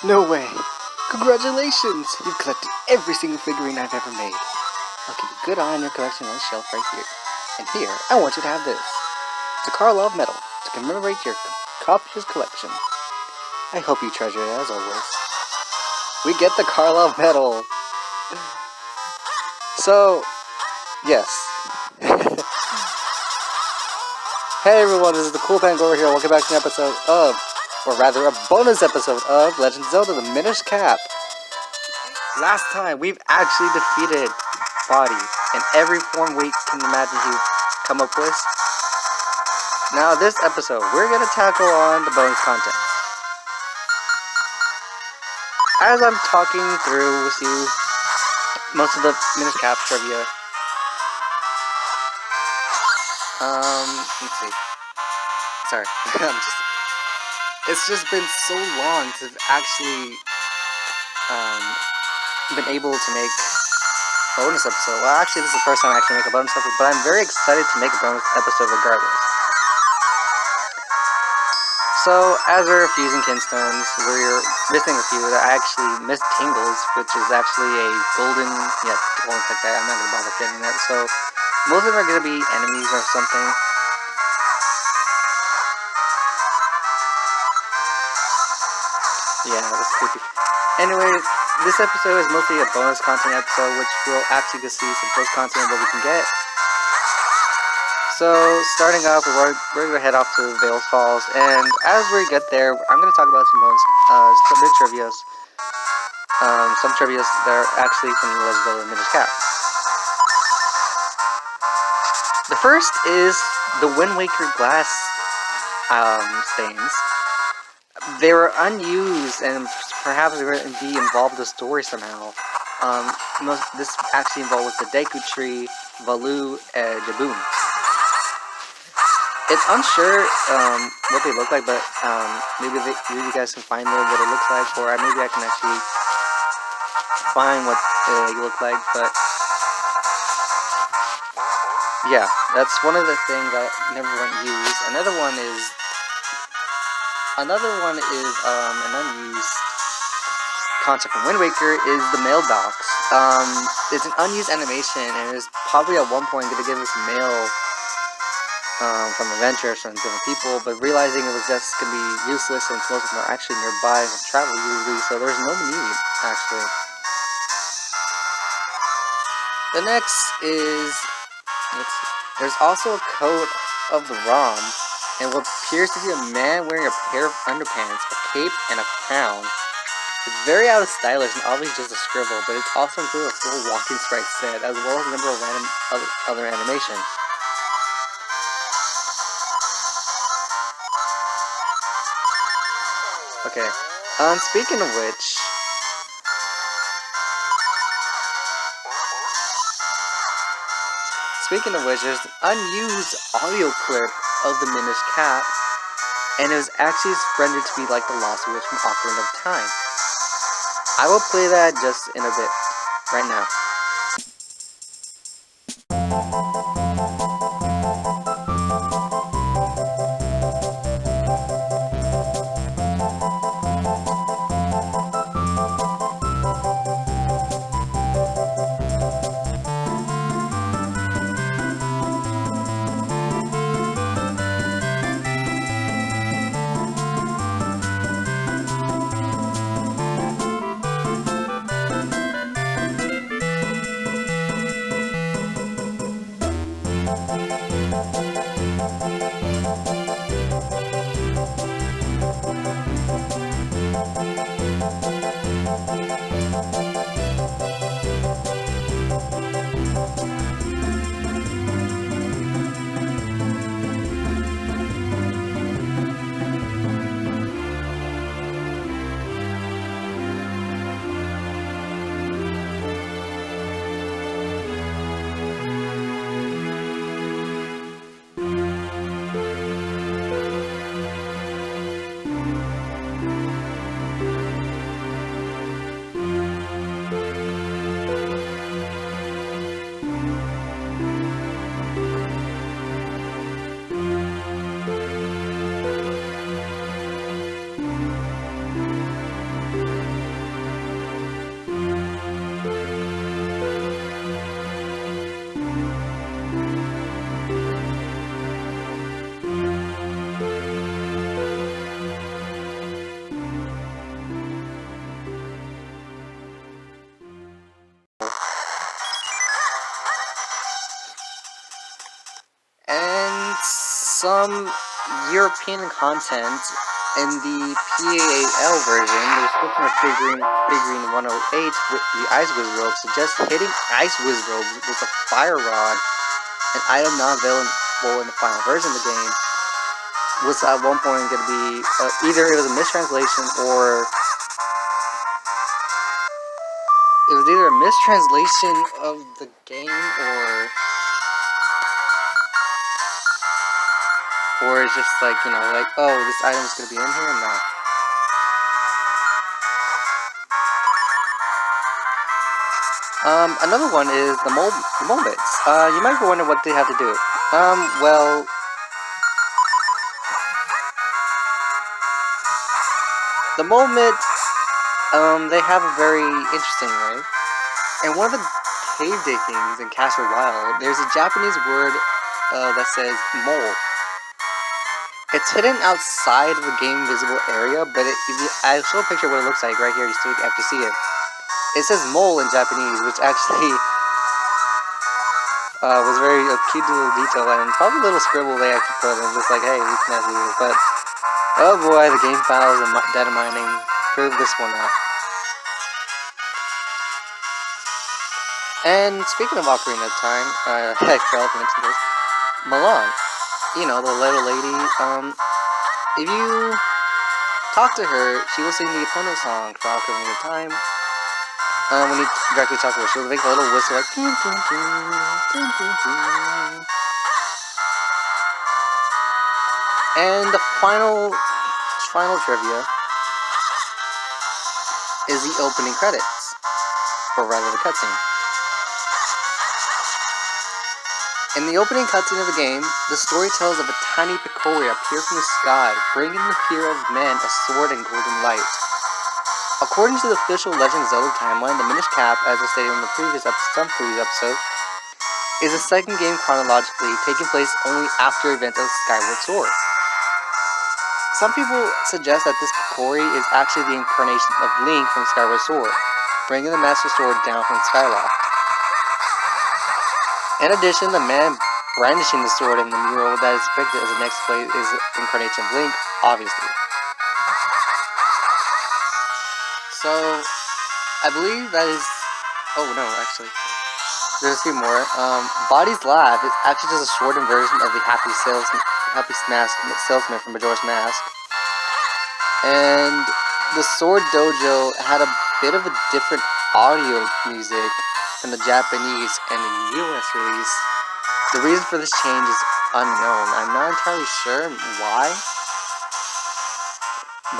No way! Congratulations! You've collected every single figurine I've ever made. I'll keep a good eye on your collection on the shelf right here. And here, I want you to have this. It's a Karlov medal to commemorate your copious collection. I hope you treasure it as always. We get the Karlov medal! So, yes. Hey everyone, this is TheCoolPangoro here. Welcome back to an episode of, or rather a bonus episode of Legend of Zelda, the Minish Cap. Last time, we've actually defeated Body in every form we can imagine he'd come up with. Now this episode, we're going to tackle on the bonus content. As I'm talking through with you most of the Minish Cap trivia, let's see. Sorry, it's just been so long to actually been able to make a bonus episode. Well, actually, this is the first time I actually make a bonus episode, but I'm very excited to make a bonus episode regardless. So, as we're fusing kinstones, we're missing a few. I actually missed Tingles, which is actually a golden, tech guy. I'm not going to bother getting that. So, most of them are going to be enemies or something. Yeah, that's creepy. Anyway, this episode is mostly a bonus content episode, which we'll actually get to see some post content of what we can get. So, starting off, we're going to head off to Vales Falls, and as we get there, I'm going to talk about some bonus, some big trivias. Some trivias that are actually from the Legend of Zelda Minish Cap. The first is the Wind Waker glass stains. They were unused, and perhaps they were be involved in the story somehow. This actually involves the Deku Tree, Valu, and Jaboon. It's unsure what they look like, but maybe you guys can find what it looks like, or maybe I can actually find what they look like. But yeah, that's one of the things that never went used. Another one is an unused concept from Wind Waker is the mailbox. It's an unused animation, and it's probably at one point going to give us mail from adventures from different people, but realizing it was just going to be useless since most of them are actually nearby and travel usually, so there's no need, actually. The next is, there's also a coat of the ROM, and what appears to be a man wearing a pair of underpants, a cape, and a crown. It's very out of stylish and obviously just a scribble, but it's also included a full walking sprite set, as well as a number of random other animations. Okay, speaking of which, there's an unused audio clip of the Minish Cap, and it was actually rendered to be like the Lost Witch from Ocarina of Time. I will play that just in a bit, right now. some European content in the PAL version. There's Pokemon Figurine 108 with the Ice Whiz Robe suggests hitting Ice Whiz Robes with a Fire Rod, an item not available in the final version of the game, was at one point going to be either it was a mistranslation or it was either a mistranslation of the game or it's just like, you know, like, oh, this item is going to be in here or not. Another one is the mole bits. You might be wondering what they have to do. Well, the mole bits, they have a very interesting way. In one of the cave diggings in Castle Wild, there's a Japanese word that says mole. It's hidden outside of the game visible area, but I show a picture of what it looks like right here. You still have to see it. It says mole in Japanese, which actually was very cute little detail and probably a little scribble they actually put in, just like, hey, we can have these. But oh boy, the game files and data mining prove this one out. And speaking of Ocarina of Time, I failed to mention this. Milan, you know, the little lady. If you talk to her, she will sing the opponent song for Ocarina of Time. When you directly talk to her, she'll make a little whistle like dun, dun, dun, dun, dun, dun. And the final trivia is the opening credits, or rather the cutscene. In the opening cutscene of the game, the story tells of a tiny Picori appear from the sky, bringing the hero of men a sword and golden light. According to the official Legend of Zelda timeline, the Minish Cap, as I stated in the previous episode, is the second game chronologically, taking place only after events of Skyward Sword. Some people suggest that this Picori is actually the incarnation of Link from Skyward Sword, bringing the Master Sword down from Skyloft. In addition, the man brandishing the sword in the mural that is depicted as the next play is the incarnation of Link, obviously. So, I believe that is... Oh, no, actually. There's a few more. Body's Laugh is actually just a shortened version of the Happy Salesman from Majora's Mask. And the Sword Dojo had a bit of a different audio music from the Japanese and the US release. The reason for this change is unknown. I'm not entirely sure why,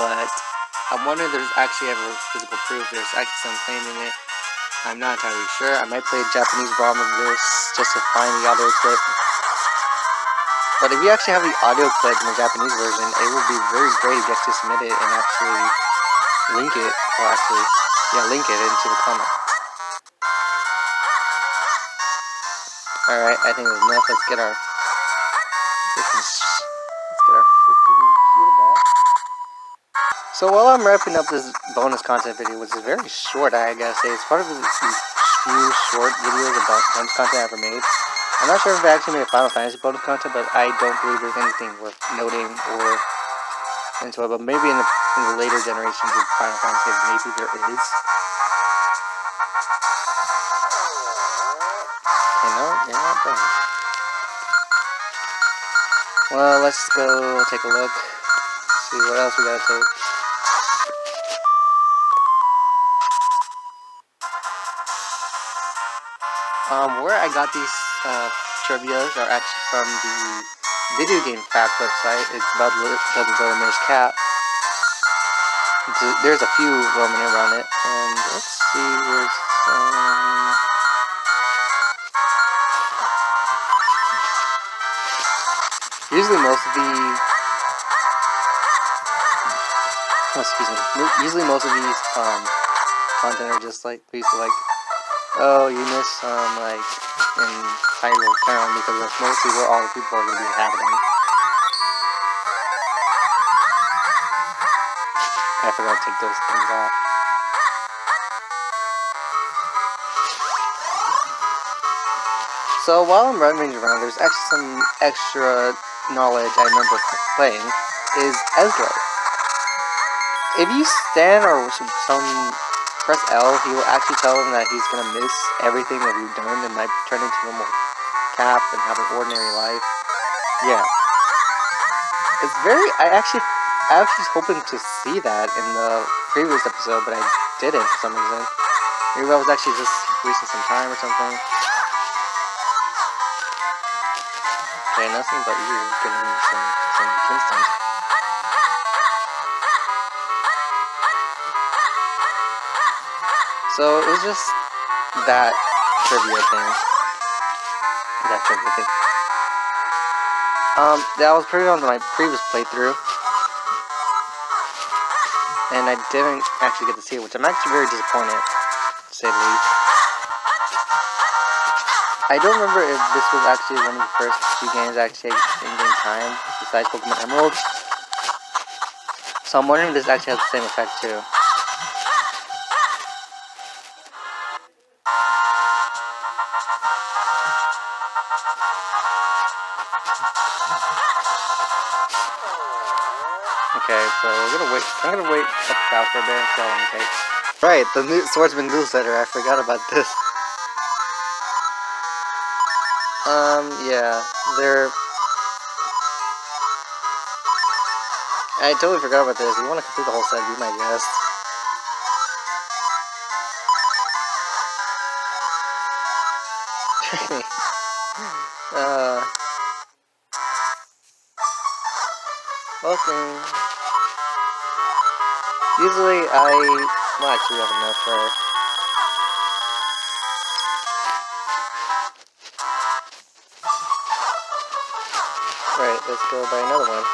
but I wonder if there's actually ever physical proof. There's actually some claiming it. I'm not entirely sure. I might play a Japanese ROM of this just to find the audio clip. But if you actually have the audio clip in the Japanese version, it would be very great if you actually submit it and actually link it, link it into the comment. Alright, I think that's enough. Let's get our freaking computer back. So while I'm wrapping up this bonus content video, which is very short, I gotta say, it's part of the few short videos about bonus content I ever made. I'm not sure if I actually made a Final Fantasy bonus content, but I don't believe there's anything worth noting or into it. But maybe in the later generations of Final Fantasy, maybe there is. Okay, no, you're not done. Well, let's go take a look. See what else we gotta take. Where I got these trivias are actually from the video game fact website. It's about the Minish Cap. There's a few roaming around it, and let's see, there's some... Usually most of these content are just like, basically like, oh, you missed some, like, in Hyrule Town, because that's mostly where all the people are going to be inhabiting. I forgot to take those things off. So while I'm rummaging around, there's actually some extra knowledge I remember playing is Ezreal. If you stand or some press L, he will actually tell him that he's gonna miss everything that we've done and might turn into normal Cap and have an ordinary life. Yeah, it's very. I was hoping to see that in the previous episode, but I didn't for some reason. Maybe I was actually just wasting some time or something. Okay, nothing but you getting some Kingston. So it was just that trivia thing. That was pretty on my previous playthrough, and I didn't actually get to see it, which I'm actually very disappointed, to say the least. I don't remember if this was actually one of the first few games actually in-game time, besides Pokemon Emerald. So I'm wondering if this actually has the same effect too. Okay, so we're gonna wait. I'm gonna wait up the south for a bit and see how long it takes. Right, the new Swordsman newsletter. I forgot about this. Yeah, I totally forgot about this. If you want to complete the whole set, be my guest. Welcome. Usually well, actually we have enough for... Right, let's go buy another one.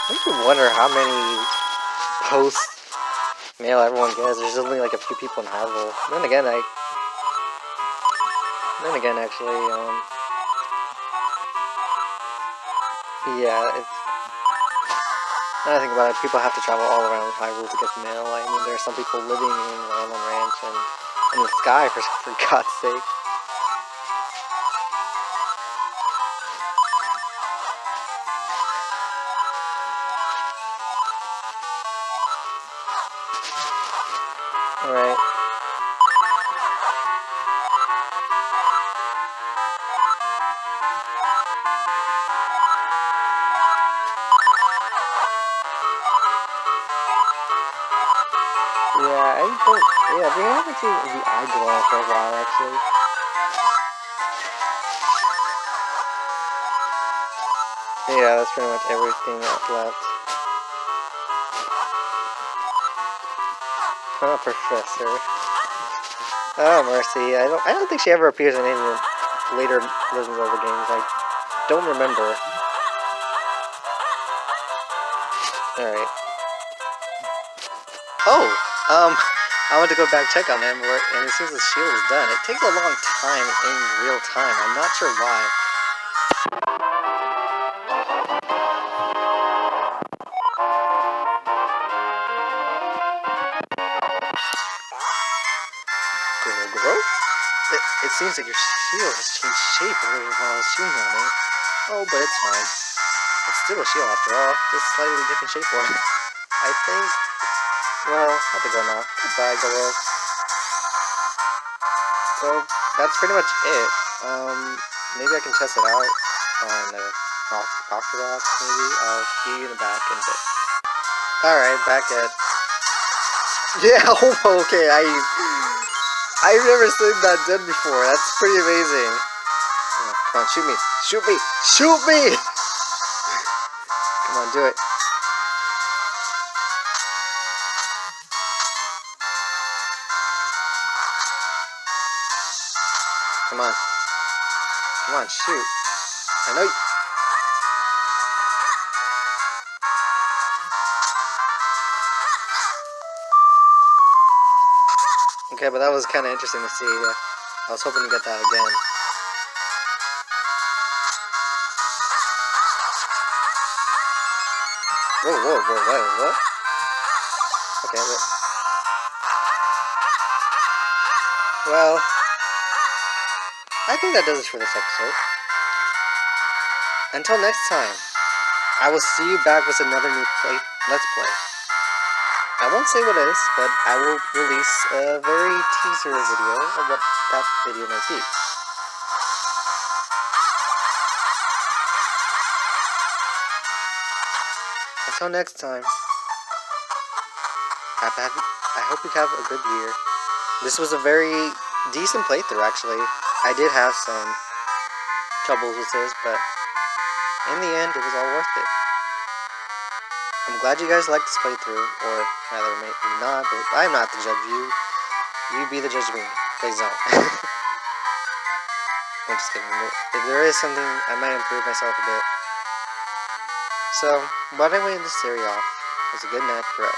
I used to wonder how many post-mail everyone gets. There's only like a few people in Harville. Then again, actually, yeah, it's... Now I think about it, people have to travel all around Hyrule to get the mail. I mean, there are some people living in on the ranch and in the sky, for God's sake. Alright. Yeah, we haven't seen the eye glow on for a while, actually. Yeah, that's pretty much everything that's left. Oh, Professor. Oh, Mercy. I don't think she ever appears in any of the later Legend of Zelda games. I don't remember. Alright. Oh! I went to go back check on him, and it seems the shield is done. It takes a long time in real time. I'm not sure why. It seems like your shield has changed shape a little while I was shooting on it. Oh, but it's fine. It's still a shield after all, just slightly different shape form. I think... Well, I have to go now. Goodbye, Goro. So, that's pretty much it. Maybe I can test it out on the Octorock, maybe. I'll see you in the back in a bit. Alright, back at... Yeah, okay, I've never seen that done before. That's pretty amazing. Come on, shoot me. Shoot me! Shoot me! Come on, do it. Come on. Come on, shoot. I know you... Okay, but that was kind of interesting to see. I was hoping to get that again. Whoa, what? Okay, well, I think that does it for this episode. Until next time, I will see you back with another new Let's Play. I won't say what it is, but I will release a very teaser video of what that video might be. Until next time, I hope you have a good year. This was a very decent playthrough, actually. I did have some troubles with this, but in the end, it was all worth it. I'm glad you guys liked this playthrough, or rather, maybe not, but I'm not the judge. You be the judge of me. Please don't. I'm just kidding. If there is something, I might improve myself a bit. So, why don't we end this series off as a good night forever.